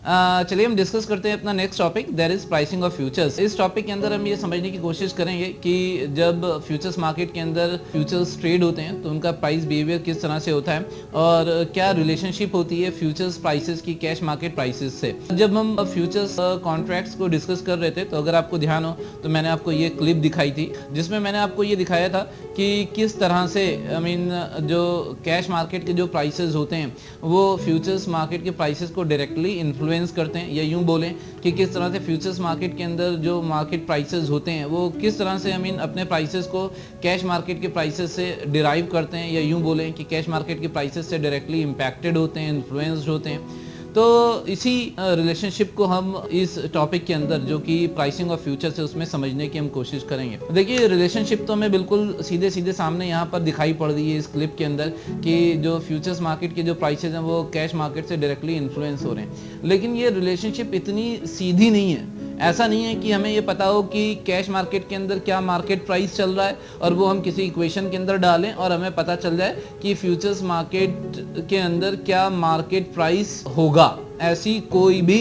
चलिए हम डिस्कस करते हैं अपना next topic, that is pricing of futures. इस टॉपिक के अंदर हम ये समझने की कोशिश करेंगे कि जब फ्यूचर्स मार्केट के अंदर फ्यूचर्स ट्रेड होते हैं तो उनका प्राइस बिहेवियर किस तरह से होता है और क्या रिलेशनशिप होती है फ्यूचर्स प्राइसेस की कैश मार्केट प्राइसेस से। जब हम फ्यूचर्स कॉन्ट्रैक्ट्स को डिस्कस कर रहे थे तो अगर आपको ध्यान हो तो मैंने आपको ये क्लिप दिखाई थी जिसमें मैंने आपको ये दिखाया था कि किस तरह से जो कैश मार्केट के जो प्राइसेस होते हैं वो फ्यूचर्स मार्केट के प्राइसेस को डायरेक्टली इन्फ्लुएंस करते हैं, या यूं बोलें कि किस तरह से फ्यूचर्स मार्केट के अंदर जो मार्केट प्राइसेस होते हैं वो किस तरह से अपने प्राइसेस को कैश मार्केट के प्राइसेस से डिराइव करते हैं, या यूं बोलें कि कैश मार्केट के प्राइसेस से डायरेक्टली इम्पैक्टेड होते हैं, इन्फ्लुएंस्ड होते हैं। तो इसी रिलेशनशिप को हम इस टॉपिक के अंदर जो कि प्राइसिंग ऑफ फ्यूचर्स है उसमें समझने की हम कोशिश करेंगे। देखिए रिलेशनशिप तो हमें बिल्कुल सीधे सीधे सामने यहाँ पर दिखाई पड़ रही है इस क्लिप के अंदर कि जो फ्यूचर्स मार्केट के जो प्राइसेस हैं वो कैश मार्केट से डायरेक्टली इन्फ्लुएंस हो रहे हैं, लेकिन ये रिलेशनशिप इतनी सीधी नहीं है। ऐसा नहीं है कि हमें ये पता हो कि कैश मार्केट के अंदर क्या मार्केट प्राइस चल रहा है और वो हम किसी इक्वेशन के अंदर डालें और हमें पता चल जाए कि फ्यूचर्स मार्केट के अंदर क्या मार्केट प्राइस होगा। ऐसी कोई भी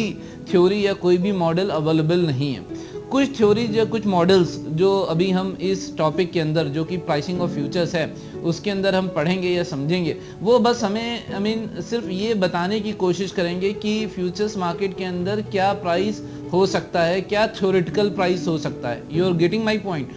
थ्योरी या कोई भी मॉडल अवेलेबल नहीं है। कुछ थ्योरीज या कुछ मॉडल्स जो अभी हम इस टॉपिक के अंदर जो कि प्राइसिंग ऑफ फ्यूचर्स है उसके अंदर हम पढ़ेंगे या समझेंगे, वो बस हमें सिर्फ ये बताने की कोशिश करेंगे कि फ्यूचर्स मार्केट के अंदर क्या प्राइस हो सकता है, क्या थ्योरेटिकल प्राइस हो सकता है। You are getting my point.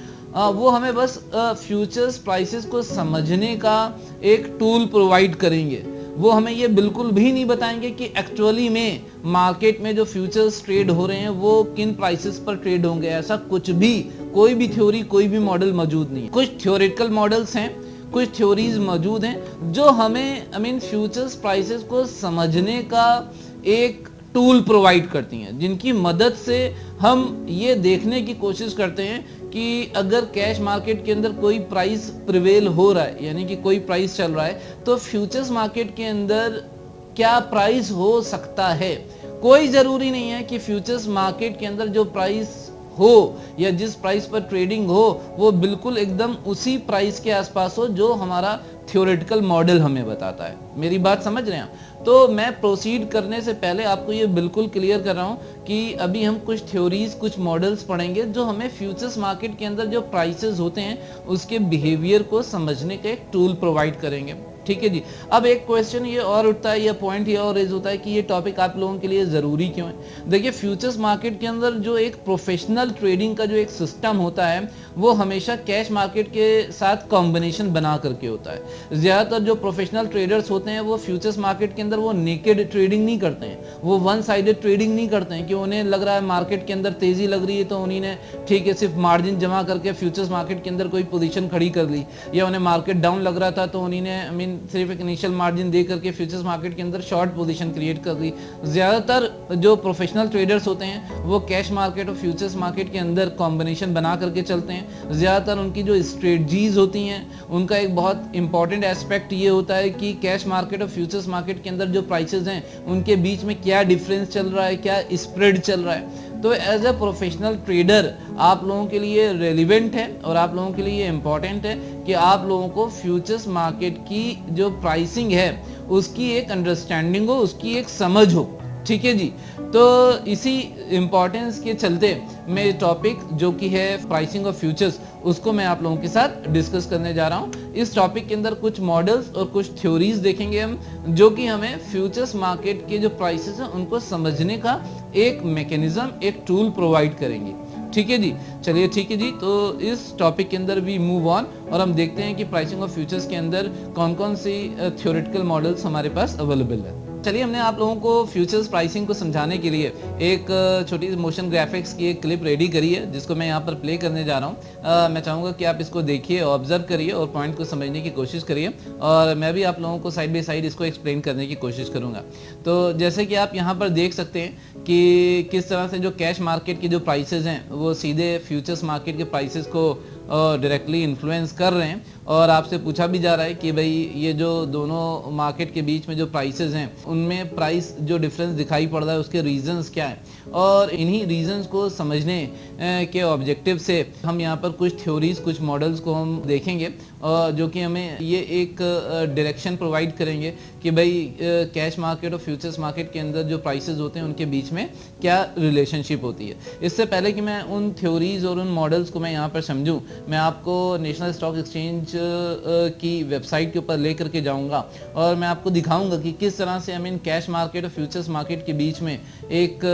वो हमें बस फ्यूचर्स प्राइसेस को समझने का एक टूल प्रोवाइड करेंगे। वो हमें ये बिल्कुल भी नहीं बताएंगे कि एक्चुअली में मार्केट में जो फ्यूचर्स ट्रेड हो रहे हैं वो किन प्राइसेस पर ट्रेड होंगे। ऐसा कुछ भी, कोई भी थ्योरी, कोई भी मॉडल मौजूद नहीं है। कुछ थ्योरेटिकल मॉडल्स हैं, कुछ थ्योरीज मौजूद हैं जो हमें फ्यूचर्स प्राइसेस को समझने का एक टूल प्रोवाइड करती हैं, जिनकी मदद से हम ये देखने की कोशिश करते हैं कि अगर कैश मार्केट के अंदर कोई प्राइस प्रिवेल हो रहा है, यानी कि कोई प्राइस चल रहा है, तो फ्यूचर्स मार्केट के अंदर क्या प्राइस हो सकता है। कोई जरूरी नहीं है कि फ्यूचर्स मार्केट के अंदर जो प्राइस हो या जिस प्राइस पर ट्रेडिंग हो वो बिल्कुल एकदम उसी प्राइस के आसपास हो जो हमारा थ्योरेटिकल मॉडल हमें बताता है। मेरी बात समझ रहे हैं? तो मैं प्रोसीड करने से पहले आपको ये बिल्कुल क्लियर कर रहा हूँ कि अभी हम कुछ थ्योरीज, कुछ मॉडल्स पढ़ेंगे जो हमें फ्यूचर्स मार्केट के अंदर जो प्राइसेस होते हैं उसके बिहेवियर को समझने का एक टूल प्रोवाइड करेंगे। ठीक है जी। अब एक क्वेश्चन ये और उठता है या पॉइंट ये और रेज होता है कि ये टॉपिक आप लोगों के लिए ज़रूरी क्यों है। देखिए फ्यूचर्स मार्केट के अंदर जो एक प्रोफेशनल ट्रेडिंग का जो एक सिस्टम होता है वो हमेशा कैश मार्केट के साथ कॉम्बिनेशन बना करके होता है। ज़्यादातर जो प्रोफेशनल ट्रेडर्स होते हैं वो फ्यूचर्स मार्केट के अंदर वो नेकेड ट्रेडिंग नहीं करते हैं, वो वन साइडेड ट्रेडिंग नहीं करते हैं कि उन्हें लग रहा है मार्केट के अंदर तेज़ी लग रही है तो उन्हीं ने ठीक है सिर्फ मार्जिन जमा करके फ्यूचर्स मार्केट के अंदर कोई पोजीशन खड़ी कर ली, या उन्हें मार्केट डाउन लग रहा था तो उन्हीं ने सिर्फ एक इनिशियल मार्जिन दे करके फ्यूचर्स मार्केट के अंदर शॉर्ट पोजीशन क्रिएट कर दी। ज़्यादातर जो प्रोफेशनल ट्रेडर्स होते हैं वो कैश मार्केट और फ्यूचर्स मार्केट के अंदर कॉम्बिनेशन बना करके चलते हैं। ज़्यादातर उनकी जो स्ट्रेटजीज होती हैं उनका एक बहुत इंपॉर्टेंट एस्पेक्ट ये होता है कि कैश मार्केट और फ्यूचर्स मार्केट के अंदर जो प्राइसेस हैं उनके बीच में क्या डिफरेंस चल रहा है, क्या स्प्रेड चल रहा है। तो एज अ प्रोफेशनल ट्रेडर आप लोगों के लिए रेलिवेंट है और आप लोगों के लिए इम्पॉर्टेंट है कि आप लोगों को फ्यूचर्स मार्केट की जो प्राइसिंग है उसकी एक अंडरस्टैंडिंग हो, उसकी एक समझ हो। ठीक है जी। तो इसी इम्पोर्टेंस के चलते मैं टॉपिक जो कि है प्राइसिंग ऑफ फ्यूचर्स उसको मैं आप लोगों के साथ डिस्कस करने जा रहा हूँ। इस टॉपिक के अंदर कुछ मॉडल्स और कुछ थ्योरीज देखेंगे हम जो कि हमें फ्यूचर्स मार्केट के जो प्राइसेस हैं उनको समझने का एक मैकेनिज्म, एक टूल प्रोवाइड करेंगे। ठीक है जी। चलिए ठीक है जी। तो इस टॉपिक के अंदर भी मूव ऑन और हम देखते हैं कि प्राइसिंग ऑफ फ्यूचर्स के अंदर कौन कौन सी थ्योरेटिकल मॉडल्स हमारे पास अवेलेबल है। चलिए हमने आप लोगों को फ्यूचर्स प्राइसिंग को समझाने के लिए एक छोटी सी मोशन ग्राफिक्स की एक क्लिप रेडी करी है जिसको मैं यहाँ पर प्ले करने जा रहा हूँ। मैं चाहूँगा कि आप इसको देखिए, ऑब्जर्व करिए और पॉइंट को समझने की कोशिश करिए और मैं भी आप लोगों को साइड बाई साइड इसको एक्सप्लेन करने की कोशिश करूँगा। तो जैसे कि आप यहाँ पर देख सकते हैं कि किस तरह से जो कैश मार्केट की जो प्राइसेस हैं वो सीधे फ्यूचर्स मार्केट के प्राइसेस को डायरेक्टली इन्फ्लुएंस कर रहे हैं। और आपसे पूछा भी जा रहा है कि भाई ये जो दोनों मार्केट के बीच में जो प्राइसेस हैं उनमें प्राइस जो डिफरेंस दिखाई पड़ रहा है उसके रीजंस क्या हैं, और इन्हीं रीजंस को समझने के ऑब्जेक्टिव से हम यहाँ पर कुछ थ्योरीज, कुछ मॉडल्स को हम देखेंगे जो कि हमें ये एक डायरेक्शन प्रोवाइड करेंगे कि भाई कैश मार्केट और फ्यूचर्स मार्केट के अंदर जो प्राइसेस होते हैं उनके बीच में क्या रिलेशनशिप होती है। इससे पहले कि मैं उन थ्योरीज और उन मॉडल्स को मैं यहाँ पर समझूं, मैं आपको नेशनल स्टॉक एक्सचेंज की वेबसाइट के ऊपर ले करके जाऊंगा और मैं आपको दिखाऊंगा कि किस तरह से हमें कैश मार्केट और फ्यूचर्स मार्केट के बीच में एक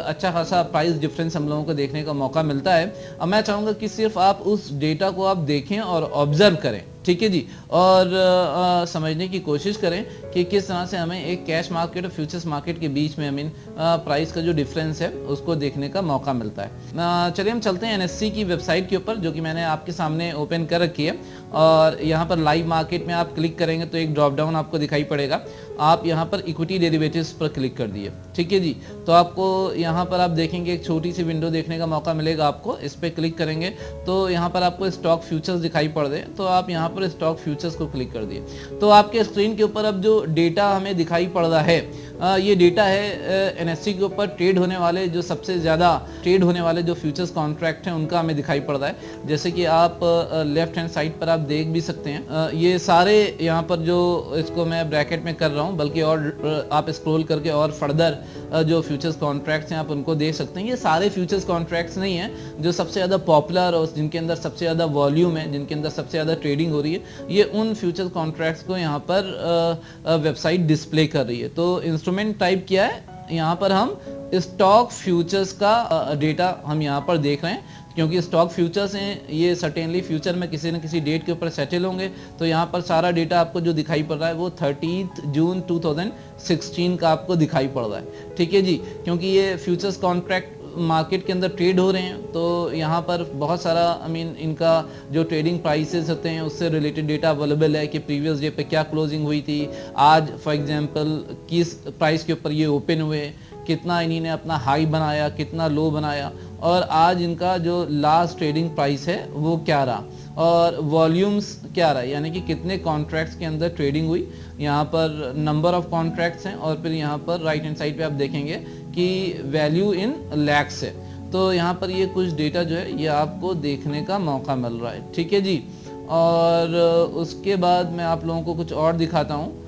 अच्छा खासा प्राइस डिफरेंस हम लोगों को देखने का मौका मिलता है। अब मैं चाहूँगा कि सिर्फ आप उस डेटा को आप देखें और ऑब्जर्व करें, ठीक है जी, और समझने की कोशिश करें कि किस तरह से हमें एक कैश मार्केट और फ्यूचर्स मार्केट के बीच में प्राइस का जो डिफरेंस है उसको देखने का मौका मिलता है। चलिए हम चलते हैं एनएससी की वेबसाइट के ऊपर, जो कि मैंने आपके सामने ओपन कर रखी है, और यहाँ पर लाइव मार्केट में आप क्लिक करेंगे तो एक ड्रॉप डाउन आपको दिखाई पड़ेगा। आप यहाँ पर इक्विटी डेरिवेटिव्स पर क्लिक कर दिए, ठीक है जी, तो आपको यहाँ पर आप देखेंगे एक छोटी सी विंडो देखने का मौका मिलेगा आपको। इस पर क्लिक करेंगे तो यहाँ पर आपको स्टॉक फ्यूचर्स दिखाई पड़ रहे हैं, तो आप यहाँ पर स्टॉक फ्यूचर्स को क्लिक कर दिए तो आपके स्क्रीन के ऊपर अब जो डेटा हमें दिखाई पड़ रहा है ये डेटा है एनएससी के ऊपर ट्रेड होने वाले, जो सबसे ज़्यादा ट्रेड होने वाले जो फ्यूचर्स कॉन्ट्रैक्ट हैं उनका हमें दिखाई पड़ रहा है। जैसे कि आप लेफ्ट हैंड साइड पर आप देख भी सकते हैं, ये सारे यहाँ पर जो इसको मैं ब्रैकेट में कर रहा हूँ, बल्कि और आप स्क्रॉल करके और फर्दर जो फ्यूचर्स कॉन्ट्रैक्ट्स हैं आप उनको देख सकते हैं। ये सारे फ्यूचर्स कॉन्ट्रैक्ट्स नहीं हैं, जो सबसे ज़्यादा पॉपुलर और जिनके अंदर सबसे ज़्यादा वॉल्यूम है, जिनके अंदर सबसे ज़्यादा ट्रेडिंग हो रही है, ये उन फ्यूचर्स कॉन्ट्रैक्ट्स को यहाँ पर वेबसाइट डिस्प्ले कर रही है। तो इंस्ट्रूमेंट टाइप किया है, यहाँ पर हम स्टॉक फ्यूचर्स का डेटा हम यहाँ पर देख रहे हैं, क्योंकि स्टॉक फ्यूचर्स हैं ये सर्टेनली फ्यूचर में किसी न किसी डेट के ऊपर सेटल होंगे। तो यहाँ पर सारा डेटा आपको जो दिखाई पड़ रहा है वो 30 जून 2016 का आपको दिखाई पड़ रहा है, ठीक है जी, क्योंकि ये फ्यूचर्स कॉन्ट्रैक्ट मार्केट के अंदर ट्रेड हो रहे हैं। तो यहाँ पर बहुत सारा इनका जो ट्रेडिंग प्राइसेस होते हैं उससे रिलेटेड डेटा अवेलेबल है कि प्रीवियस डे पे क्या क्लोजिंग हुई थी, आज फॉर एग्जांपल किस प्राइस के ऊपर ये ओपन हुए, कितना इन्हीं ने अपना हाई बनाया, कितना लो बनाया, और आज इनका जो लास्ट ट्रेडिंग प्राइस है वो क्या रहा, और वॉल्यूम्स क्या रहा, यानी कि कितने कॉन्ट्रैक्ट्स के अंदर ट्रेडिंग हुई। यहाँ पर नंबर ऑफ कॉन्ट्रैक्ट्स हैं, और फिर यहाँ पर राइट हैंड साइड पे आप देखेंगे कि वैल्यू इन लैक्स है। तो यहाँ पर ये कुछ डेटा जो है ये आपको देखने का मौका मिल रहा है, ठीक है जी। और उसके बाद मैं आप लोगों को कुछ और दिखाता हूँ।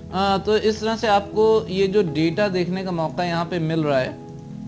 तो इस तरह से आपको ये जो डेटा देखने का मौका यहाँ पे मिल रहा है,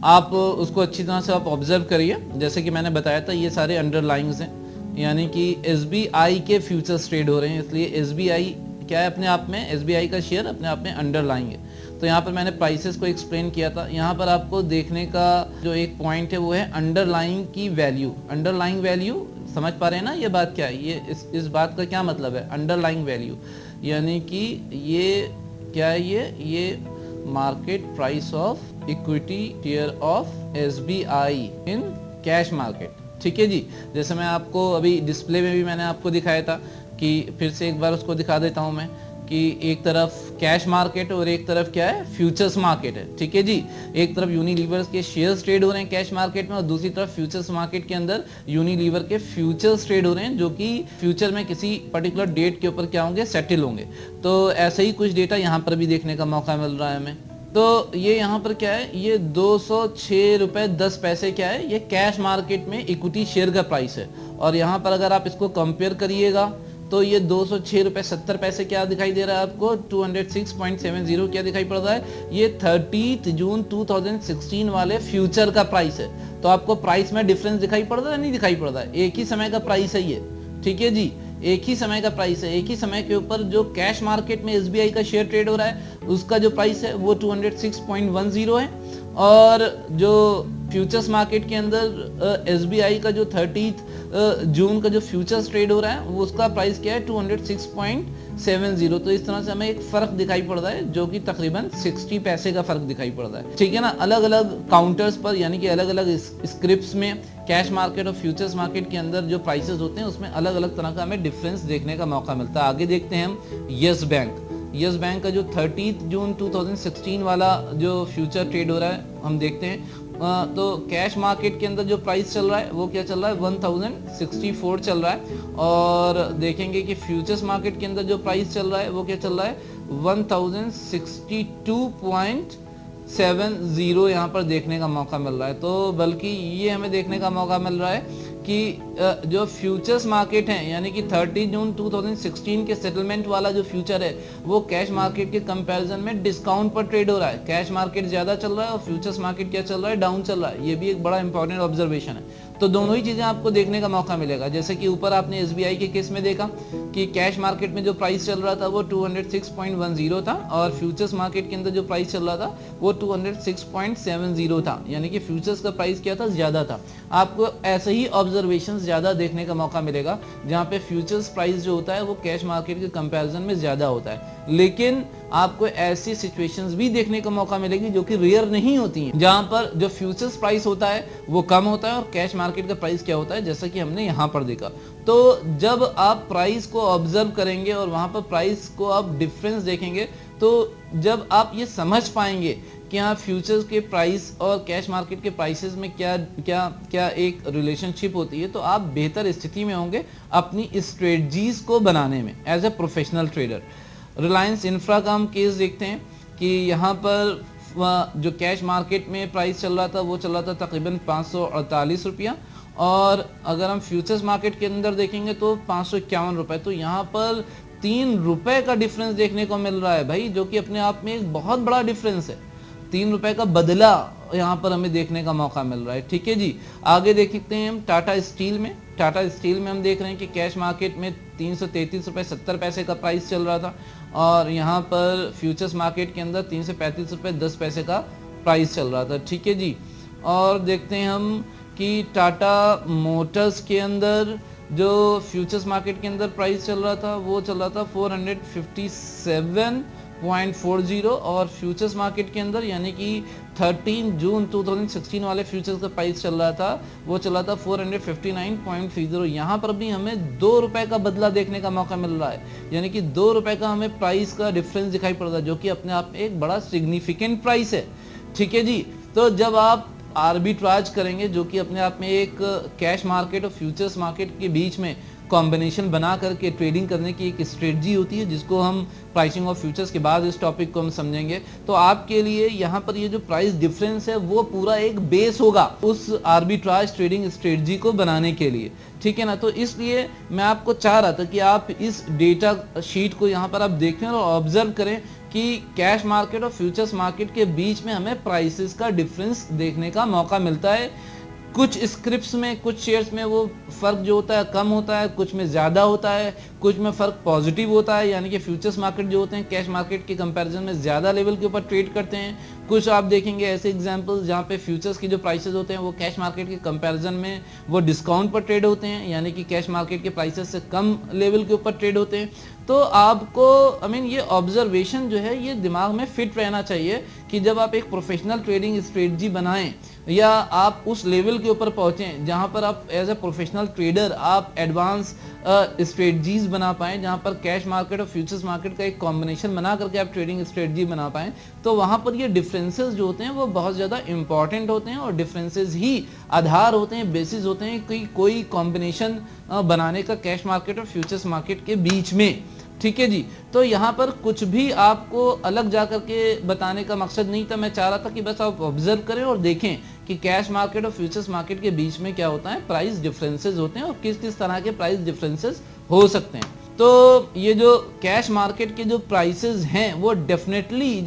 आप उसको अच्छी तरह से आप ऑब्जर्व करिए। जैसे कि मैंने बताया था ये सारे अंडरलाइंग्स हैं, यानी कि एसबीआई के फ्यूचर्स ट्रेड हो रहे हैं, इसलिए एसबीआई क्या है अपने आप में, एसबीआई का शेयर अपने आप में अंडरलाइंग है। तो यहाँ पर मैंने प्राइसेस को एक्सप्लेन किया था। यहाँ पर आपको देखने का जो एक पॉइंट है वो है अंडरलाइंग की वैल्यू। अंडरलाइंग वैल्यू समझ पा रहे हैं ना ये बात क्या है, ये इस बात का क्या मतलब है अंडरलाइंग वैल्यू, यानी कि ये क्या है, ये market price of equity share of SBI in cash market, ठीक है जी। जैसे मैं आपको अभी डिस्प्ले में भी मैंने आपको दिखाया था, कि फिर से एक बार उसको दिखा देता हूं मैं, कि एक तरफ कैश मार्केट और एक तरफ क्या है फ्यूचर्स मार्केट है, ठीक है जी। एक तरफ यूनिलीवर के शेयर्स ट्रेड हो रहे हैं कैश मार्केट में, और दूसरी तरफ फ्यूचर्स मार्केट के अंदर यूनिलीवर के फ्यूचर्स ट्रेड हो रहे हैं, जो कि फ्यूचर में किसी पर्टिकुलर डेट के ऊपर क्या होंगे, सेटल होंगे। तो ऐसे ही कुछ डेटा यहाँ पर भी देखने का मौका मिल रहा है हमें। तो ये यहाँ पर क्या है, ये 206 रुपये 10 पैसे क्या है, ये कैश मार्केट में इक्विटी शेयर का प्राइस है। और यहाँ पर अगर आप इसको कंपेयर करिएगा तो ये 206 रुपये 70 पैसे क्या दिखाई दे रहा है आपको, 206.70 क्या दिखाई पड़ रहा है, ये 30 जून 2016 वाले फ्यूचर का प्राइस है। तो आपको प्राइस में डिफरेंस दिखाई पड़ रहा है, नहीं दिखाई पड़ रहा है, एक ही समय का प्राइस है ये, ठीक है जी, एक ही समय का प्राइस है। एक ही समय के ऊपर जो कैश मार्केट में एसबीआई का शेयर ट्रेड हो रहा है उसका जो प्राइस है वो 206.10 है, और जो फ्यूचर्स मार्केट के अंदर एसबीआई का जो 30 जून का जो फ्यूचर्स ट्रेड हो रहा है वो उसका प्राइस क्या है 206.70। तो इस तरह से हमें एक फर्क दिखाई पड़ रहा है, जो कि तकरीबन 60 पैसे का फर्क दिखाई पड़ रहा है, ठीक है ना। अलग अलग काउंटर्स पर, यानी कि अलग अलग स्क्रिप्ट्स में कैश मार्केट और फ्यूचर्स मार्केट के अंदर जो प्राइसेस होते हैं उसमें अलग अलग तरह का हमें डिफरेंस देखने का मौका मिलता है। आगे देखते हैं हम यस बैंक। यस बैंक का जो 30 जून 2016 वाला जो फ्यूचर ट्रेड हो रहा है हम देखते हैं, तो कैश मार्केट के अंदर जो प्राइस चल रहा है वो क्या चल रहा है, 1064 चल रहा है। और देखेंगे कि फ्यूचर्स मार्केट के अंदर जो प्राइस चल रहा है वो क्या चल रहा है, 1062.70 यहाँ पर देखने का मौका मिल रहा है। तो बल्कि ये हमें देखने का मौका मिल रहा है कि जो फ्यूचर्स मार्केट हैं, यानी कि 30 जून 2016 के सेटलमेंट वाला जो फ्यूचर है वो कैश मार्केट के कंपैरिजन में डिस्काउंट पर ट्रेड हो रहा है। कैश मार्केट ज्यादा चल रहा है और फ्यूचर्स मार्केट क्या चल रहा है, डाउन चल रहा है। ये भी एक बड़ा इंपॉर्टेंट ऑब्जर्वेशन है। तो दोनों ही चीजें आपको देखने का मौका मिलेगा। जैसे कि ऊपर आपने एसबीआई के केस में देखा कि कैश मार्केट में जो प्राइस चल रहा था वो 206.10 था और फ्यूचर्स मार्केट के अंदर जो प्राइस चल रहा था वो 206.70 था, यानी कि फ्यूचर्स का प्राइस क्या था, ज्यादा था। आपको ऐसे ही ऑब्जर्वेशन ज्यादा देखने का मौका मिलेगा जहां पे फ्यूचर्स प्राइस जो होता है वो कैश मार्केट के कंपैरिजन में ज्यादा होता है। लेकिन आपको ऐसी सिचुएशंस भी देखने का मौका मिलेगी जो कि रेयर नहीं होती हैं, जहां पर जो फ्यूचर्स प्राइस होता है वो कम होता है और कैश मार्केट का प्राइस क्या होता है, जैसा कि हमने यहाँ पर देखा। तो जब आप प्राइस को ऑब्जर्व करेंगे और वहां पर प्राइस को आप डिफरेंस देखेंगे, तो जब आप ये समझ पाएंगे कि हाँ फ्यूचर्स के प्राइस और कैश मार्केट के प्राइसेस में क्या क्या क्या एक रिलेशनशिप होती है, तो आप बेहतर स्थिति में होंगे अपनी स्ट्रेटजीज को बनाने में as a professional trader. Reliance Infra का हम केस देखते हैं कि यहाँ पर जो कैश मार्केट में प्राइस चल रहा था वो चल रहा था तकरीबन 548 रुपया, और अगर हम फ्यूचर्स मार्केट के अंदर देखेंगे तो 551 रुपए। तो यहाँ पर 3 रुपए का डिफरेंस देखने को मिल रहा है भाई, जो कि अपने आप में एक बहुत बड़ा डिफरेंस है। 3 रुपए का बदला यहाँ पर हमें देखने का मौका मिल रहा है। ठीक है जी, आगे देखते हैं हम टाटा स्टील में। टाटा स्टील में हम देख रहे हैं कि कैश मार्केट में 333 रुपए 70 पैसे का प्राइस चल रहा था और यहाँ पर फ्यूचर्स मार्केट के अंदर 335 रुपए 10 पैसे का प्राइस चल रहा था। ठीक है जी, और देखते हैं हम कि टाटा मोटर्स के अंदर जो फ्यूचर्स मार्केट के अंदर प्राइस चल रहा था वो चल रहा था 457.40 और फ्यूचर्स मार्केट के अंदर यानी कि 13 जून 2016 वाले फ्यूचर्स का प्राइस चल रहा था वो चला था 459.30। यहाँ पर भी हमें 2 रुपए का बदला देखने का मौका मिल रहा है, यानी कि 2 रुपए का हमें प्राइस का डिफरेंस दिखाई पड़ रहा है, जो कि अपने आप में एक बड़ा सिग्निफिकेंट प्राइस है। ठीक है जी, तो जब आप आर्बिट्राज करेंगे, जो कि अपने आप में एक कैश मार्केट और फ्यूचर्स मार्केट के बीच में कॉम्बिनेशन बना करके ट्रेडिंग करने की एक स्ट्रेटजी होती है, जिसको हम प्राइसिंग ऑफ फ्यूचर्स के बाद इस टॉपिक को हम समझेंगे। तो आपके लिए यहाँ पर ये जो प्राइस डिफरेंस है वो पूरा एक बेस होगा उस आर्बिट्राज ट्रेडिंग स्ट्रेटजी को बनाने के लिए। ठीक है ना, तो इसलिए मैं आपको चाह रहा था कि आप इस डेटा शीट को यहाँ पर आप देखें और ऑब्जर्व करें कि कैश मार्केट और फ्यूचर्स मार्केट के बीच में हमें प्राइसेस का डिफरेंस देखने का मौका मिलता है। कुछ स्क्रिप्ट्स में, कुछ शेयर्स में वो फर्क जो होता है कम होता है, कुछ में ज्यादा होता है, कुछ में फर्क पॉजिटिव होता है, यानी कि फ्यूचर्स मार्केट जो होते हैं कैश मार्केट के कंपैरिजन में ज्यादा लेवल के ऊपर ट्रेड करते हैं। कुछ आप देखेंगे ऐसे एग्जांपल्स जहां पे फ्यूचर्स की जो प्राइसेस होते हैं वो कैश मार्केट के कंपैरिजन में वो डिस्काउंट पर ट्रेड होते हैं, यानी कि कैश मार्केट के प्राइसेस से कम लेवल के ऊपर ट्रेड होते हैं। तो आपको ये ऑब्जर्वेशन जो है ये दिमाग में फिट रहना चाहिए कि जब आप एक प्रोफेशनल ट्रेडिंग स्ट्रेटजी बनाएं या आप उस लेवल के ऊपर पहुंचें जहां पर आप एज ए प्रोफेशनल ट्रेडर आप एडवांस स्ट्रेटजीज बना पाएं, जहां पर कैश मार्केट और फ्यूचर्स मार्केट का एक कॉम्बिनेशन बना करके आप ट्रेडिंग स्ट्रेटजी बना पाएं, तो वहां पर ये डिफरेंसेस जो होते हैं वो बहुत ज़्यादा इंपॉर्टेंट होते हैं और डिफरेंसेस ही आधार होते हैं, बेसिस होते हैं कि कोई कॉम्बिनेशन बनाने का कैश मार्केट और फ्यूचर्स मार्केट के बीच में। ठीक है जी, तो यहाँ पर कुछ भी आपको अलग जाकर के बताने का मकसद नहीं था। मैं चाह रहा था कि बस आप ऑब्जर्व करें और देखें कि कैश मार्केट और फ्यूचर्स मार्केट के बीच में क्या होता है, प्राइस डिफरेंसेस होते हैं और किस किस तरह के प्राइस डिफरेंसेस हो सकते हैं। तो ये जो कैश मार्केट के जो प्राइसेस हैं वो डेफिनेटली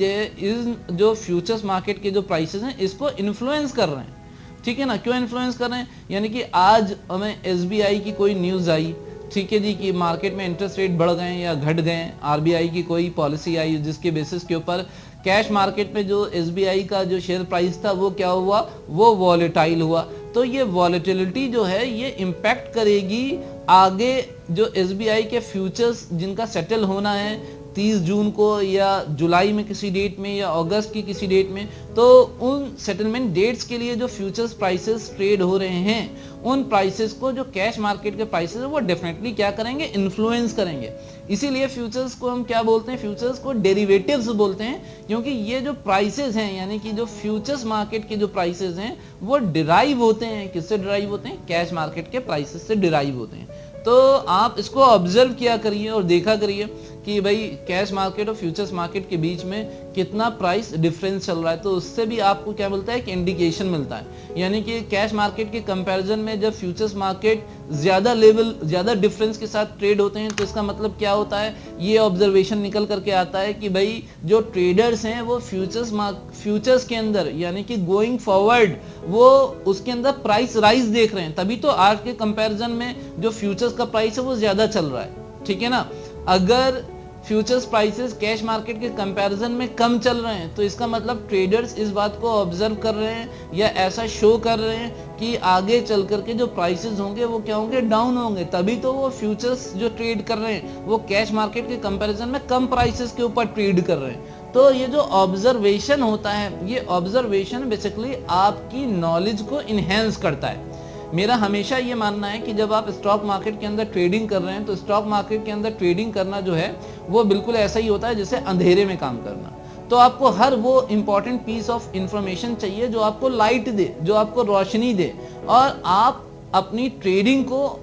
जो फ्यूचर्स मार्केट के जो प्राइसेस हैं इसको इन्फ्लुएंस कर रहे हैं। ठीक है ना, क्यों इन्फ्लुएंस कर रहे हैं, यानी कि आज हमें एसबीआई की कोई न्यूज़ आई, ठीक है जी, कि मार्केट में इंटरेस्ट रेट बढ़ गए या घट गए, आरबीआई की कोई पॉलिसी आई जिसके बेसिस के ऊपर कैश मार्केट में जो एसबीआई का जो शेयर प्राइस था वो क्या हुआ, वो वॉलेटाइल हुआ। तो ये वॉलेटिलिटी जो है ये इम्पैक्ट करेगी आगे जो एसबीआई के फ्यूचर्स जिनका सेटल होना है 30 जून को या जुलाई में किसी डेट में या अगस्त की किसी डेट में, तो उन सेटलमेंट डेट्स के लिए जो फ्यूचर्स प्राइसेस ट्रेड हो रहे हैं उन प्राइसेस को जो कैश मार्केट के प्राइसेस है वो डेफिनेटली क्या करेंगे, इन्फ्लुएंस करेंगे। इसीलिए फ्यूचर्स को हम क्या बोलते हैं, फ्यूचर्स को डेरिवेटिव्स बोलते हैं, क्योंकि ये जो प्राइसेस हैं यानी कि जो फ्यूचर्स मार्केट के जो प्राइसेस हैं वो डिराइव होते हैं। किससे डिराइव होते हैं? कैश मार्केट के प्राइसेस से डिराइव होते हैं। तो आप इसको ऑब्जर्व किया करिए और देखा करिए कि भाई कैश मार्केट और फ्यूचर्स मार्केट के बीच में कितना प्राइस डिफरेंस चल रहा है, तो उससे भी आपको क्या मिलता है, कि इंडिकेशन मिलता है। यानी कि कैश मार्केट के कंपैरिजन में जब फ्यूचर्स मार्केट ज्यादा डिफरेंस के साथ ट्रेड होते हैं तो इसका मतलब क्या होता है, ये ऑब्जर्वेशन निकल करके आता है कि भाई जो ट्रेडर्स हैं वो फ्यूचर्स के अंदर यानी कि गोइंग फॉरवर्ड वो उसके अंदर प्राइस राइज देख रहे हैं, तभी तो आज के कंपैरिजन में जो फ्यूचर्स का प्राइस है वो ज्यादा चल रहा है। ठीक है ना। अगर फ्यूचर्स प्राइसेस कैश मार्केट के कंपैरिजन में कम चल रहे हैं तो इसका मतलब ट्रेडर्स इस बात को ऑब्जर्व कर रहे हैं या ऐसा शो कर रहे हैं कि आगे चल करके जो प्राइसेस होंगे वो क्या होंगे, डाउन होंगे, तभी तो वो फ्यूचर्स जो ट्रेड कर रहे हैं वो कैश मार्केट के कंपैरिजन में कम प्राइसेस के ऊपर ट्रेड कर रहे हैं। तो ये जो ऑब्जर्वेशन होता है, ये ऑब्जर्वेशन बेसिकली आपकी नॉलेज को इनहेंस करता है। मेरा हमेशा ये मानना है कि जब आप स्टॉक मार्केट के अंदर ट्रेडिंग कर रहे हैं तो स्टॉक मार्केट के अंदर ट्रेडिंग करना जो है वो बिल्कुल ऐसा ही होता है जैसे अंधेरे में काम करना। तो आपको हर वो इंपॉर्टेंट पीस ऑफ इंफॉर्मेशन चाहिए जो आपको लाइट दे, जो आपको रोशनी दे, और आप अपनी ट्रेडिंग को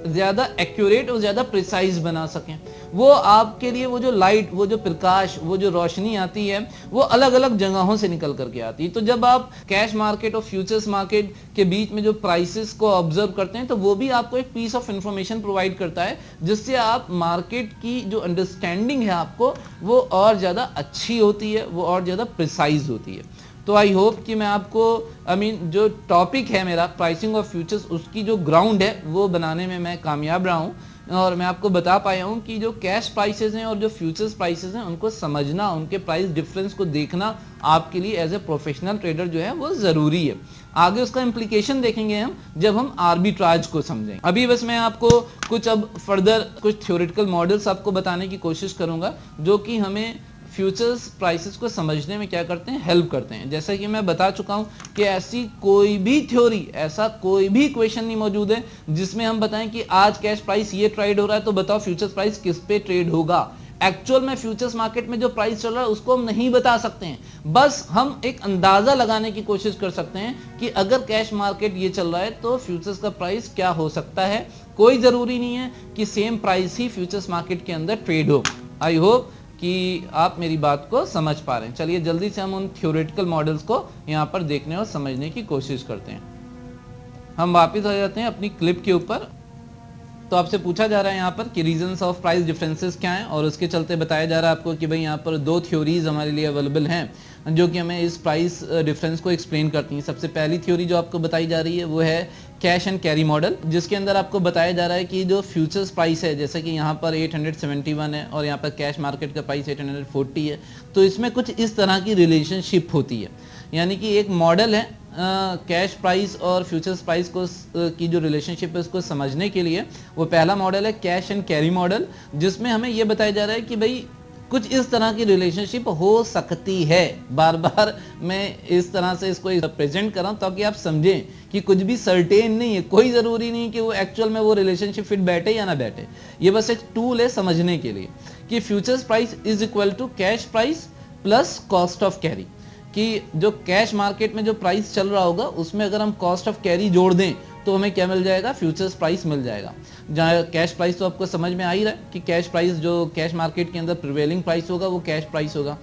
ज्यादा एक्यूरेट और ज्यादा प्रिसाइज बना सकें। वो आपके लिए वो जो लाइट, वो जो प्रकाश, वो जो रोशनी आती है वो अलग अलग जगहों से निकल करके आती है। तो जब आप कैश मार्केट और फ्यूचर्स मार्केट के बीच में जो प्राइसेस को ऑब्जर्व करते हैं तो वो भी आपको एक पीस ऑफ इंफॉर्मेशन प्रोवाइड करता है जिससे आप मार्केट की जो अंडरस्टैंडिंग है आपको वो और ज्यादा अच्छी होती है, वो और ज्यादा प्रिसाइज होती है। तो आई होप कि मैं आपको जो टॉपिक है मेरा प्राइसिंग ऑफ फ्यूचर्स, उसकी जो ग्राउंड है वो बनाने में मैं कामयाब रहा हूँ और मैं आपको बता पाया हूँ कि जो कैश प्राइसेस हैं और जो फ्यूचर्स प्राइसेस हैं उनको समझना, उनके प्राइस डिफरेंस को देखना आपके लिए एज ए प्रोफेशनल ट्रेडर जो है वो ज़रूरी है। आगे उसका इम्प्लीकेशन देखेंगे हम जब हम आर्बिट्राज को समझें। अभी बस मैं आपको कुछ अब फर्दर कुछ थ्योरेटिकल मॉडल्स आपको बताने की कोशिश करूँगा जो कि हमें फ्यूचर्स प्राइसेस को समझने में क्या करते हैं, हेल्प करते हैं। जैसा कि मैं बता चुका हूं कि ऐसी कोई भी थ्योरी, ऐसा कोई भी इक्वेशन नहीं मौजूद है जिसमें हम बताएं कि आज कैश प्राइस ये ट्रेड हो रहा है तो बताओ फ्यूचर्स प्राइस किस पे ट्रेड होगा। एक्चुअल में फ्यूचर्स मार्केट में जो प्राइस चल रहा है उसको हम नहीं बता सकते हैं, बस हम एक अंदाजा लगाने की कोशिश कर सकते हैं कि अगर कैश मार्केट ये चल रहा है तो फ्यूचर्स का प्राइस क्या हो सकता है। कोई जरूरी नहीं है कि सेम प्राइस ही फ्यूचर्स मार्केट के अंदर ट्रेड हो। आई होप कि आप मेरी बात को समझ पा रहे हैं। चलिए जल्दी से हम उन थ्योरेटिकल मॉडल्स को यहाँ पर देखने और समझने की कोशिश करते हैं। हम वापस आ जाते हैं अपनी क्लिप के ऊपर। तो आपसे पूछा जा रहा है यहाँ पर कि रीजंस ऑफ प्राइस डिफरेंसेस क्या हैं, और उसके चलते बताया जा रहा है आपको कि भाई यहाँ पर दो थ्योरीज हमारे लिए अवेलेबल हैं जो कि हमें इस प्राइस डिफरेंस को एक्सप्लेन करती हैं। सबसे पहली थ्योरी जो आपको बताई जा रही है वो है कैश एंड कैरी मॉडल, जिसके अंदर आपको बताया जा रहा है कि जो फ्यूचर्स प्राइस है, जैसे कि यहाँ पर 871 है और यहाँ पर कैश मार्केट का प्राइस 840 है, तो इसमें कुछ इस तरह की रिलेशनशिप होती है। यानी कि एक मॉडल है कैश प्राइस और फ्यूचर्स प्राइस को की जो रिलेशनशिप है उसको समझने के लिए, वो पहला मॉडल है कैश एंड कैरी मॉडल, जिसमें हमें ये बताया जा रहा है कि भाई कुछ इस तरह की रिलेशनशिप हो सकती है। बार बार मैं इस तरह से इसको प्रेजेंट कर रहा हूं ताकि आप समझें कि कुछ भी सर्टेन नहीं है, कोई ज़रूरी नहीं कि वो एक्चुअल में वो रिलेशनशिप फिट बैठे या ना बैठे। ये बस एक टूल है समझने के लिए कि futures price is equal to cash price plus cost of carry, कि जो कैश मार्केट में जो प्राइस चल रहा होगा उसमें अगर हम कॉस्ट ऑफ कैरी जोड़ दें तो हमें क्या मिल जाएगा, फ्यूचर्स प्राइस मिल जाएगा। जहाँ कैश प्राइस तो आपको समझ में आ ही रहा है कि कैश प्राइस जो कैश मार्केट के अंदर प्रिवेलिंग प्राइस होगा वो कैश प्राइस होगा।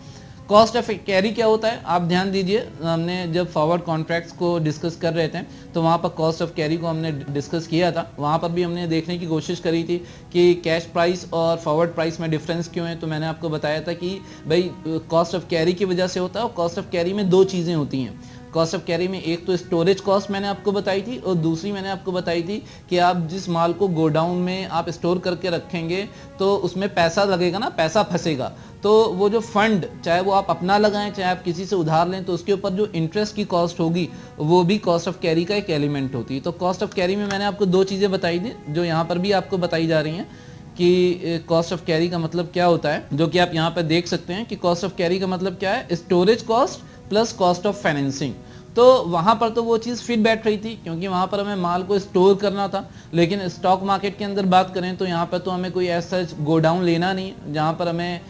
कॉस्ट ऑफ कैरी क्या होता है, आप ध्यान दीजिए, हमने जब फॉरवर्ड कॉन्ट्रैक्ट्स को डिस्कस कर रहे थे तो वहाँ पर कॉस्ट ऑफ कैरी को हमने डिस्कस किया था। वहाँ पर भी हमने देखने की कोशिश करी थी कि कैश प्राइस और फॉरवर्ड प्राइस में डिफरेंस क्यों है। तो मैंने आपको बताया था कि भाई कॉस्ट ऑफ कैरी की वजह से होता है, और कॉस्ट ऑफ कैरी में दो चीज़ें होती हैं। कॉस्ट ऑफ कैरी में एक तो स्टोरेज कॉस्ट मैंने आपको बताई थी, और दूसरी मैंने आपको बताई थी कि आप जिस माल को गोडाउन में आप स्टोर करके रखेंगे तो उसमें पैसा लगेगा ना, पैसा फंसेगा, तो वो जो फंड चाहे वो आप अपना लगाएं चाहे आप किसी से उधार लें तो उसके ऊपर जो इंटरेस्ट की कॉस्ट होगी वो भी कॉस्ट ऑफ कैरी का एक एलिमेंट होती है। तो कॉस्ट ऑफ कैरी में मैंने आपको दो चीज़ें बताई थी जो यहाँ पर भी आपको बताई जा रही हैं कि कॉस्ट ऑफ कैरी का मतलब क्या होता है, जो कि आप यहाँ पे देख सकते हैं कि कॉस्ट ऑफ कैरी का मतलब क्या है, storage cost plus cost of financing. तो वहाँ पर तो वो चीज़ फिट बैठ रही थी क्योंकि वहाँ पर हमें माल को स्टोर करना था, लेकिन स्टॉक मार्केट के अंदर बात करें तो यहाँ पर तो हमें कोई ऐसा गोडाउन लेना नहीं जहाँ पर हमें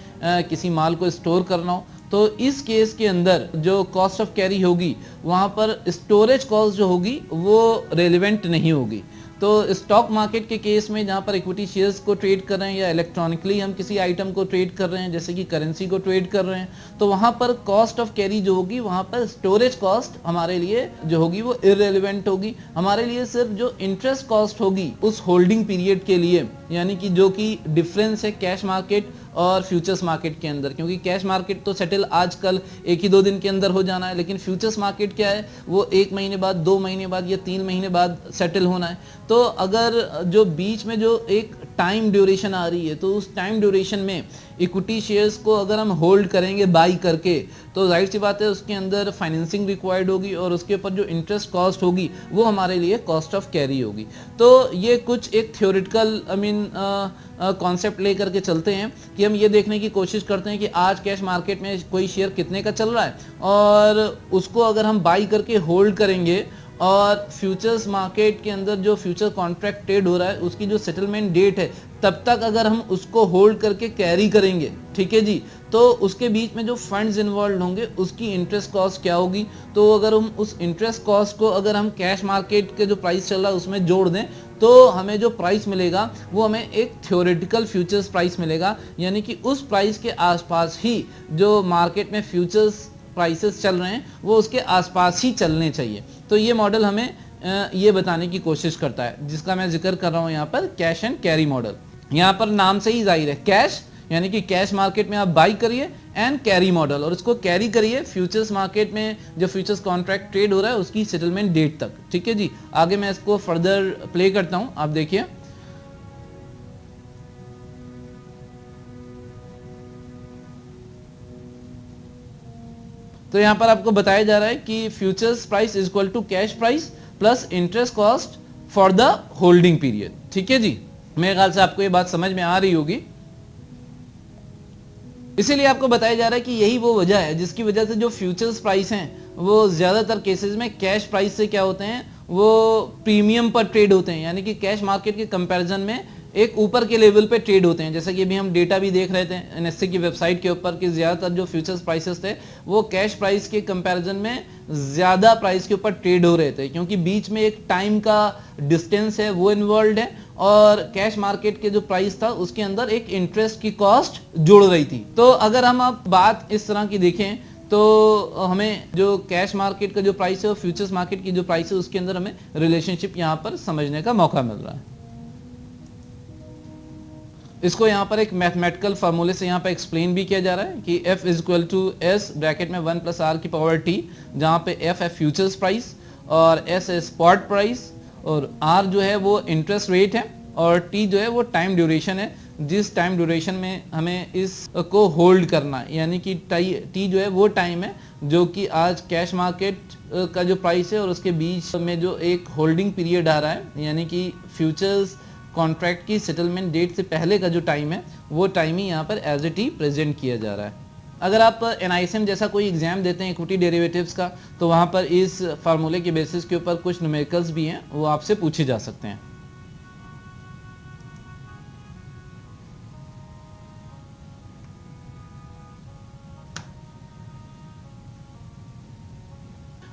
किसी माल को स्टोर करना हो। तो इस केस के अंदर जो कॉस्ट ऑफ कैरी होगी वहाँ पर स्टोरेज कॉस्ट जो होगी वो रेलिवेंट नहीं होगी। तो स्टॉक मार्केट के केस में जहाँ पर इक्विटी शेयर्स को ट्रेड कर रहे हैं या इलेक्ट्रॉनिकली हम किसी आइटम को ट्रेड कर रहे हैं जैसे कि करेंसी को ट्रेड कर रहे हैं, तो वहाँ पर कॉस्ट ऑफ कैरी जो होगी वहाँ पर स्टोरेज कॉस्ट हमारे लिए जो होगी वो इररेलेवेंट होगी। हमारे लिए सिर्फ जो इंटरेस्ट कॉस्ट होगी उस होल्डिंग पीरियड के लिए, यानी कि जो कि डिफरेंस है कैश मार्केट और फ्यूचर्स मार्केट के अंदर, क्योंकि कैश मार्केट तो सेटल आजकल 1 ही 2 दिन के अंदर हो जाना है, लेकिन फ्यूचर्स मार्केट क्या है वो 1 महीने बाद, 2 महीने बाद या 3 महीने बाद सेटल होना है। तो अगर जो बीच में जो एक टाइम ड्यूरेशन आ रही है तो उस टाइम ड्यूरेशन में इक्विटी शेयर्स को अगर हम होल्ड करेंगे बाई करके, तो जाहिर सी बात है उसके अंदर फाइनेंसिंग रिक्वायर्ड होगी और उसके ऊपर जो इंटरेस्ट कॉस्ट होगी वो हमारे लिए कॉस्ट ऑफ कैरी होगी। तो ये कुछ एक थ्योरेटिकल कॉन्सेप्ट लेकर के चलते हैं कि हम ये देखने की कोशिश करते हैं कि आज कैश मार्केट में कोई शेयर कितने का चल रहा है और उसको अगर हम बाई करके होल्ड करेंगे और फ्यूचर्स मार्केट के अंदर जो फ्यूचर कॉन्ट्रैक्ट ट्रेड हो रहा है उसकी जो सेटलमेंट डेट है तब तक अगर हम उसको होल्ड करके कैरी करेंगे, ठीक है जी, तो उसके बीच में जो फंड्स इन्वॉल्व होंगे उसकी इंटरेस्ट कॉस्ट क्या होगी। तो अगर हम उस इंटरेस्ट कॉस्ट को अगर हम कैश मार्केट के जो प्राइस चल रहा है उसमें जोड़ दें तो हमें जो प्राइस मिलेगा वो हमें एक थ्योरेटिकल फ्यूचर्स प्राइस मिलेगा, यानी कि उस प्राइस के आसपास ही जो मार्केट में फ्यूचर्स प्राइसेस चल रहे हैं वो उसके आसपास ही चलने चाहिए। तो ये मॉडल हमें ये बताने की कोशिश करता है जिसका मैं जिक्र कर रहा हूँ यहाँ पर, कैश एंड कैरी मॉडल। यहाँ पर नाम से ही जाहिर है, कैश यानी कि कैश मार्केट में आप बाई करिए, एंड कैरी मॉडल, और इसको कैरी करिए फ्यूचर्स मार्केट में जो फ्यूचर्स कॉन्ट्रैक्ट ट्रेड हो रहा है उसकी सेटलमेंट डेट तक, ठीक है जी। आगे मैं इसको फर्दर प्ले करता हूँ, आप देखिए। तो यहां पर आपको बताया जा रहा है कि futures price is equal to cash price plus interest cost for the holding period, ठीक है जी। मेरे ख्याल से आपको ये बात समझ में आ रही होगी। इसीलिए आपको बताया जा रहा है कि यही वो वजह है जिसकी वजह से जो फ्यूचर्स प्राइस हैं वो ज्यादातर केसेस में कैश प्राइस से क्या होते हैं, वो प्रीमियम पर ट्रेड होते हैं, यानी कि कैश मार्केट के कंपैरिजन में एक ऊपर के लेवल पे ट्रेड होते हैं। जैसा कि अभी हम डेटा भी देख रहे थे एनएससी की वेबसाइट के ऊपर कि ज्यादातर जो फ्यूचर्स प्राइसेस थे वो कैश प्राइस के कंपैरिजन में ज्यादा प्राइस के ऊपर ट्रेड हो रहे थे, क्योंकि बीच में एक टाइम का डिस्टेंस है वो इन्वॉल्व है और कैश मार्केट के जो प्राइस था उसके अंदर एक इंटरेस्ट की कॉस्ट जुड़ रही थी। तो अगर हम अब बात इस तरह की देखें तो हमें जो कैश मार्केट का जो प्राइस है और फ्यूचर्स मार्केट की जो प्राइस है उसके अंदर हमें रिलेशनशिप यहाँ पर समझने का मौका मिल रहा है। इसको यहाँ पर एक मैथमेटिकल फार्मूले से यहाँ पर एक्सप्लेन भी किया जा रहा है कि F is equal to S bracket में 1 + R की पावर T, जहाँ पे F है फ्यूचर्स प्राइस और S है स्पॉट प्राइस और R जो है वो इंटरेस्ट रेट है और T जो है वो टाइम ड्यूरेशन है, जिस टाइम ड्यूरेशन में हमें इसको होल्ड करना है, यानी कि T जो है वो टाइम है जो कि आज कैश मार्केट का जो प्राइस है और उसके बीच में जो एक होल्डिंग पीरियड आ रहा है, यानी कि फ्यूचर्स कॉन्ट्रैक्ट की सेटलमेंट डेट से पहले का जो टाइम है वो टाइम ही यहाँ पर एज इट ही प्रेजेंट किया जा रहा है। अगर आप NISM जैसा कोई एग्जाम देते हैं इक्विटी डेरिवेटिव्स का, तो वहाँ पर इस फार्मूले के बेसिस के ऊपर कुछ न्यूमेरिकल्स भी हैं वो आपसे पूछे जा सकते हैं।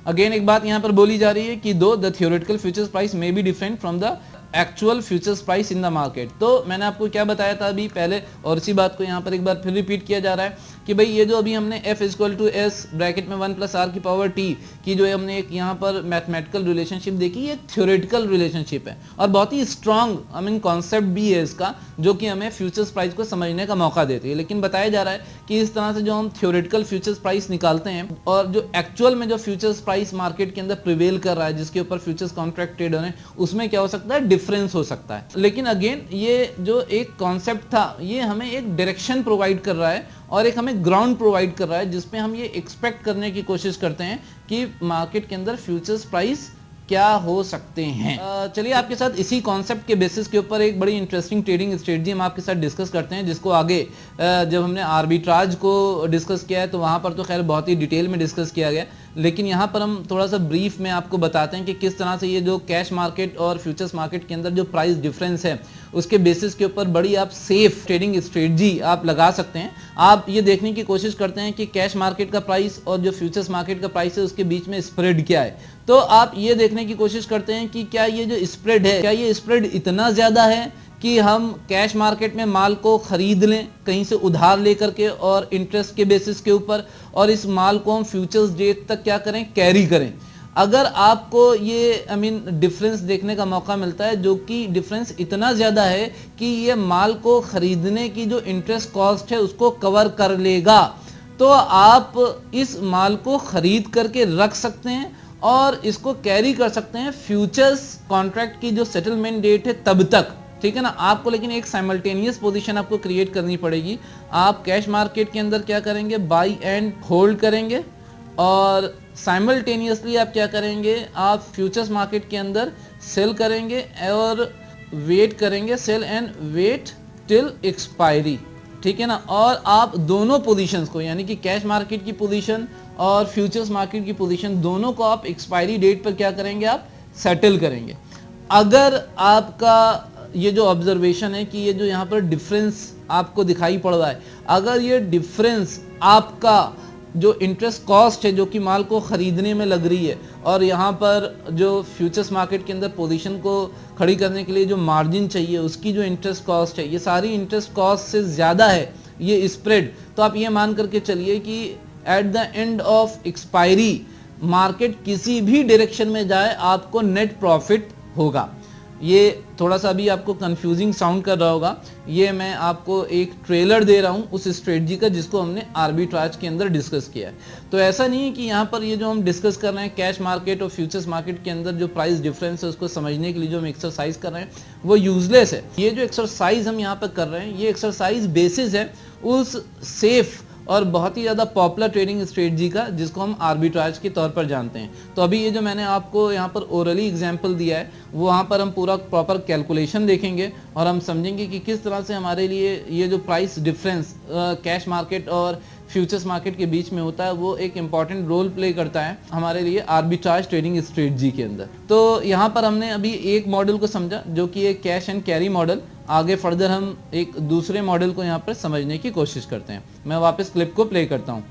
अगेन एक बात यहाँ पर बोली जा रही है कि दो the theoretical futures price may be different from the actual futures price in the market. तो मैंने आपको क्या बताया था अभी पहले और इसी बात को यहाँ पर एक बार फिर रिपीट किया जा रहा है कि भाई ये जो अभी हमने F is equal to S bracket में 1 + R की पावर T की जो है हमने एक यहाँ पर मैथमेटिकल रिलेशनशिप देखी, ये थ्योरेटिकल रिलेशनशिप है और बहुत ही स्ट्रॉन्ग कॉन्सेप्ट भी है इसका, जो कि हमें फ्यूचर्स प्राइस को समझने का मौका देती है। लेकिन बताया जा रहा है कि इस तरह से जो हम थ्योरेटिकल फ्यूचर्स प्राइस निकालते हैं और जो एक्चुअल में जो फ्यूचर्स प्राइस मार्केट के अंदर प्रिवेल कर रहा है जिसके ऊपर फ्यूचर्स कॉन्ट्रैक्ट ट्रेड हो रहे हैं उसमें क्या हो सकता है, डिफरेंस हो सकता है। लेकिन अगेन ये जो एक कॉन्सेप्ट था ये हमें एक डायरेक्शन प्रोवाइड कर रहा है और एक हमें ग्राउंड प्रोवाइड कर रहा है जिसपे हम ये एक्सपेक्ट करने की कोशिश करते हैं कि मार्केट के अंदर फ्यूचर्स प्राइस क्या हो सकते हैं। चलिए आपके साथ इसी कॉन्सेप्ट के बेसिस के ऊपर एक बड़ी इंटरेस्टिंग ट्रेडिंग स्ट्रेटजी हम आपके साथ डिस्कस करते हैं, जिसको आगे जब हमने आर्बिट्राज को डिस्कस किया है तो वहां पर तो खैर बहुत ही डिटेल में डिस्कस किया गया, लेकिन यहाँ पर हम थोड़ा सा ब्रीफ में आपको बताते हैं कि किस तरह से ये जो कैश मार्केट और फ्यूचर्स मार्केट के अंदर जो प्राइस डिफरेंस है उसके बेसिस के ऊपर बड़ी आप सेफ ट्रेडिंग स्ट्रेटजी आप लगा सकते हैं। आप ये देखने की कोशिश करते हैं कि कैश मार्केट का प्राइस और जो फ्यूचर्स मार्केट का प्राइस है उसके बीच में स्प्रेड क्या है, तो आप ये देखने की कोशिश करते हैं कि क्या ये जो स्प्रेड है, क्या ये स्प्रेड इतना ज्यादा है कि हम कैश मार्केट में माल को खरीद लें कहीं से उधार लेकर के और इंटरेस्ट के बेसिस के ऊपर, और इस माल को हम फ्यूचर्स डेट तक क्या करें, कैरी करें। अगर आपको ये डिफरेंस देखने का मौका मिलता है, जो कि डिफरेंस इतना ज़्यादा है कि ये माल को खरीदने की जो इंटरेस्ट कॉस्ट है उसको कवर कर लेगा, तो आप इस माल को खरीद करके रख सकते हैं और इसको कैरी कर सकते हैं फ्यूचर्स कॉन्ट्रैक्ट की जो सेटलमेंट डेट है तब तक, ठीक है ना। आपको लेकिन एक साइमल्टेनियस पोजीशन आपको क्रिएट करनी पड़ेगी। आप कैश मार्केट के अंदर क्या करेंगे, बाई एंड होल्ड करेंगे, और साइमल्टेनियसली आप क्या करेंगे, आप फ्यूचर्स मार्केट के अंदर सेल करेंगे और वेट करेंगे, sell and wait till expiry, ठीक है ना। और आप दोनों पोजीशंस को, यानी कि कैश मार्केट की पोजीशन और फ्यूचर्स मार्केट की पोजीशन, दोनों को आप एक्सपायरी डेट पर क्या करेंगे, आप सेटल करेंगे। अगर आपका ये जो ऑब्जर्वेशन है कि ये जो यहाँ पर डिफरेंस आपको दिखाई पड़ रहा है, अगर ये डिफरेंस आपका जो इंटरेस्ट कॉस्ट है जो कि माल को खरीदने में लग रही है, और यहाँ पर जो फ्यूचर्स मार्केट के अंदर पोजीशन को खड़ी करने के लिए जो मार्जिन चाहिए उसकी जो इंटरेस्ट कॉस्ट है, ये सारी इंटरेस्ट कॉस्ट से ज़्यादा है ये स्प्रेड, तो आप ये मान करके चलिए कि at the end of expiry market किसी भी डायरेक्शन में जाए आपको नेट प्रॉफिट होगा। ये थोड़ा सा अभी आपको कंफ्यूजिंग साउंड कर रहा होगा, ये मैं आपको एक ट्रेलर दे रहा हूँ उस स्ट्रेटजी का जिसको हमने आर्बिट्राज के अंदर डिस्कस किया है। तो ऐसा नहीं है कि यहाँ पर ये जो हम डिस्कस कर रहे हैं कैश मार्केट और फ्यूचर्स मार्केट के अंदर जो प्राइस डिफरेंस है उसको समझने के लिए जो हम एक्सरसाइज कर रहे हैं वो यूजलेस है। ये जो एक्सरसाइज हम यहाँ पर कर रहे हैं ये एक्सरसाइज बेसिस है उस सेफ और बहुत ही ज़्यादा पॉपुलर ट्रेडिंग स्ट्रेटजी का जिसको हम आर्बिट्राज के तौर पर जानते हैं। तो अभी ये जो मैंने आपको यहाँ पर ओरली एग्जांपल दिया है वो वहाँ पर हम पूरा प्रॉपर कैलकुलेशन देखेंगे और हम समझेंगे कि किस तरह से हमारे लिए ये जो प्राइस डिफरेंस कैश मार्केट और फ्यूचर्स मार्केट के बीच में होता है वो एक इंपॉर्टेंट रोल प्ले करता है हमारे लिए आर्बिट्राज ट्रेडिंग स्ट्रेटजी के अंदर। तो यहाँ पर हमने अभी एक मॉडल को समझा जो कि एक कैश एंड कैरी मॉडल। आगे फर्दर हम एक दूसरे मॉडल को यहाँ पर समझने की कोशिश करते हैं। मैं वापस क्लिप को प्ले करता हूँ।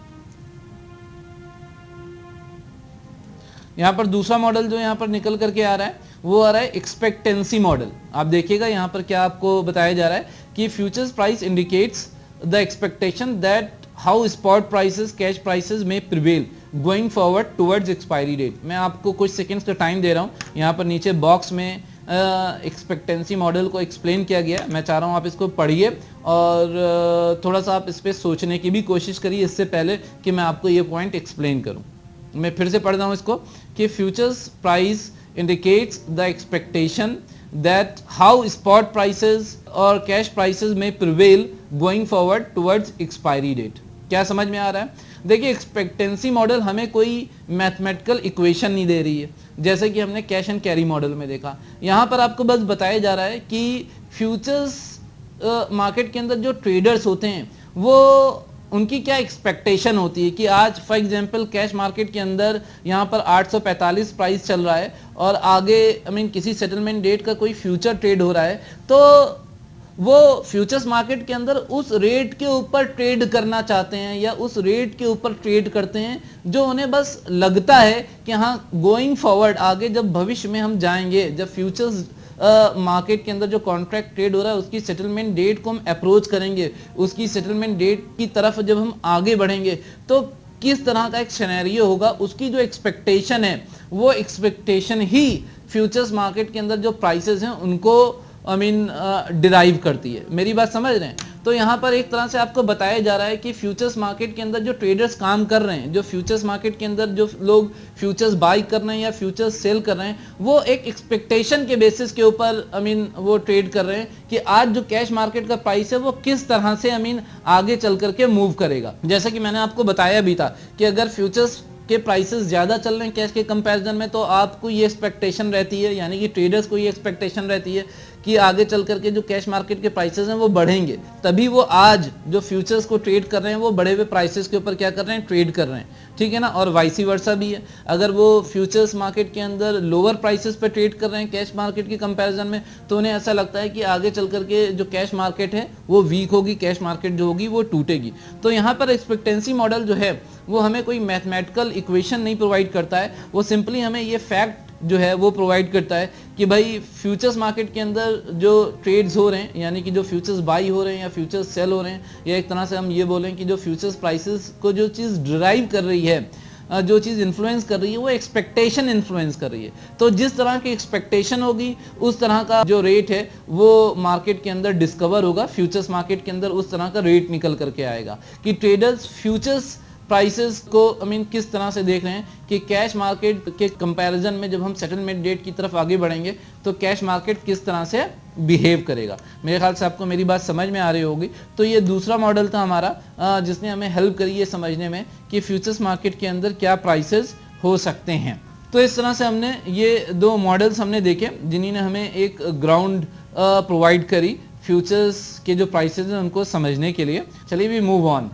यहाँ पर दूसरा मॉडल जो यहाँ पर निकल करके आ रहा है वो आ रहा है एक्सपेक्टेंसी मॉडल। आप देखिएगा यहाँ पर क्या आपको बताया जा रहा है कि futures price indicates the expectation that how spot prices cash prices में prevail going forward towards expiry date. मैं आपको कुछ सेकंड्स का टाइम दे रहा हूँ। यहाँ पर नीचे बॉक्स में एक्सपेक्टेंसी मॉडल को एक्सप्लेन किया गया। मैं चाह रहा हूँ आप इसको पढ़िए और थोड़ा सा आप इस पर सोचने की भी कोशिश करिए इससे पहले कि मैं आपको ये पॉइंट एक्सप्लेन करूँ। मैं फिर से पढ़ रहा हूँ इसको कि futures price indicates the expectation that how spot prices और cash prices may prevail going forward towards expiry date। क्या समझ में आ रहा है? देखिए एक्सपेक्टेंसी मॉडल हमें कोई मैथमेटिकल इक्वेशन नहीं दे रही है जैसे कि हमने कैश एंड कैरी मॉडल में देखा। यहाँ पर आपको बस बताया जा रहा है कि फ्यूचर्स मार्केट के अंदर जो ट्रेडर्स होते हैं वो उनकी क्या एक्सपेक्टेशन होती है कि आज फॉर एग्जांपल कैश मार्केट के अंदर यहाँ पर 845 प्राइस चल रहा है और आगे किसी सेटलमेंट डेट का कोई फ्यूचर ट्रेड हो रहा है, तो वो फ्यूचर्स मार्केट के अंदर उस रेट के ऊपर ट्रेड करना चाहते हैं या उस रेट के ऊपर ट्रेड करते हैं जो उन्हें बस लगता है कि हाँ गोइंग फॉरवर्ड आगे जब भविष्य में हम जाएंगे, जब फ्यूचर्स मार्केट के अंदर जो कॉन्ट्रैक्ट ट्रेड हो रहा है उसकी सेटलमेंट डेट को हम अप्रोच करेंगे, उसकी सेटलमेंट डेट की तरफ जब हम आगे बढ़ेंगे तो किस तरह का एक सिनेरियो होगा, उसकी जो एक्सपेक्टेशन है वो एक्सपेक्टेशन ही फ्यूचर्स मार्केट के अंदर जो प्राइसेस हैं उनको डिराइव करती है। मेरी बात समझ रहे हैं? तो यहाँ पर एक तरह से आपको बताया जा रहा है कि फ्यूचर्स मार्केट के अंदर जो ट्रेडर्स काम कर रहे हैं, जो फ्यूचर्स मार्केट के अंदर जो लोग फ्यूचर्स बाई कर रहे हैं या फ्यूचर्स सेल कर रहे हैं, वो एक एक्सपेक्टेशन के बेसिस के ऊपर वो ट्रेड कर रहे हैं कि आज जो कैश मार्केट का प्राइस है वो किस तरह से आगे चल करके मूव करेगा। जैसा कि मैंने आपको बताया भी था कि अगर फ्यूचर्स के प्राइसेस ज़्यादा चल रहे हैं कैश के कंपैरिजन में, तो आपको ये एक्सपेक्टेशन रहती है, यानी कि ट्रेडर्स को ये एक्सपेक्टेशन रहती है कि आगे चल करके जो कैश मार्केट के प्राइसेस हैं वो बढ़ेंगे, तभी वो आज जो फ्यूचर्स को ट्रेड कर रहे हैं वो बढ़े हुए प्राइसेस के ऊपर क्या कर रहे हैं, ट्रेड कर रहे हैं, ठीक है ना। और वाइसी वर्सा भी है, अगर वो फ्यूचर्स मार्केट के अंदर लोअर प्राइसेस पे ट्रेड कर रहे हैं कैश मार्केट के कंपैरिजन में, तो उन्हें ऐसा लगता है कि आगे चल करके जो कैश मार्केट है वो वीक होगी, कैश मार्केट जो होगी वो टूटेगी। तो यहाँ पर एक्सपेक्टेंसी मॉडल जो है वो हमें कोई मैथमेटिकल इक्वेशन नहीं प्रोवाइड करता है, वो सिंपली हमें ये फैक्ट जो है वो प्रोवाइड करता है कि भाई फ्यूचर्स मार्केट के अंदर जो ट्रेड्स हो रहे हैं, यानी कि जो फ्यूचर्स बाई हो रहे हैं या फ्यूचर्स सेल हो रहे हैं, या एक तरह से हम ये बोलें कि जो फ्यूचर्स प्राइसेस को जो चीज़ ड्राइव कर रही है, जो चीज़ इन्फ्लुएंस कर रही है, वो एक्सपेक्टेशन इन्फ्लुएंस कर रही है। तो जिस तरह की एक्सपेक्टेशन होगी उस तरह का जो रेट है वो मार्केट के अंदर डिस्कवर होगा, फ्यूचर्स मार्केट के अंदर उस तरह का रेट निकल करके आएगा कि ट्रेडर्स फ्यूचर्स प्राइसेस को किस तरह से देख रहे हैं कि कैश मार्केट के कंपैरिजन में जब हम सेटलमेंट डेट की तरफ आगे बढ़ेंगे तो कैश मार्केट किस तरह से बिहेव करेगा। मेरे ख्याल से आपको मेरी बात समझ में आ रही होगी। तो ये दूसरा मॉडल था हमारा जिसने हमें हेल्प करी ये समझने में कि फ्यूचर्स मार्केट के अंदर क्या प्राइसेस हो सकते हैं। तो इस तरह से हमने ये दो मॉडल्स हमने देखे जिन्होंने हमें एक ग्राउंड प्रोवाइड करी फ्यूचर्स के जो प्राइसेस हैं उनको समझने के लिए। चलिए वी मूव ऑन।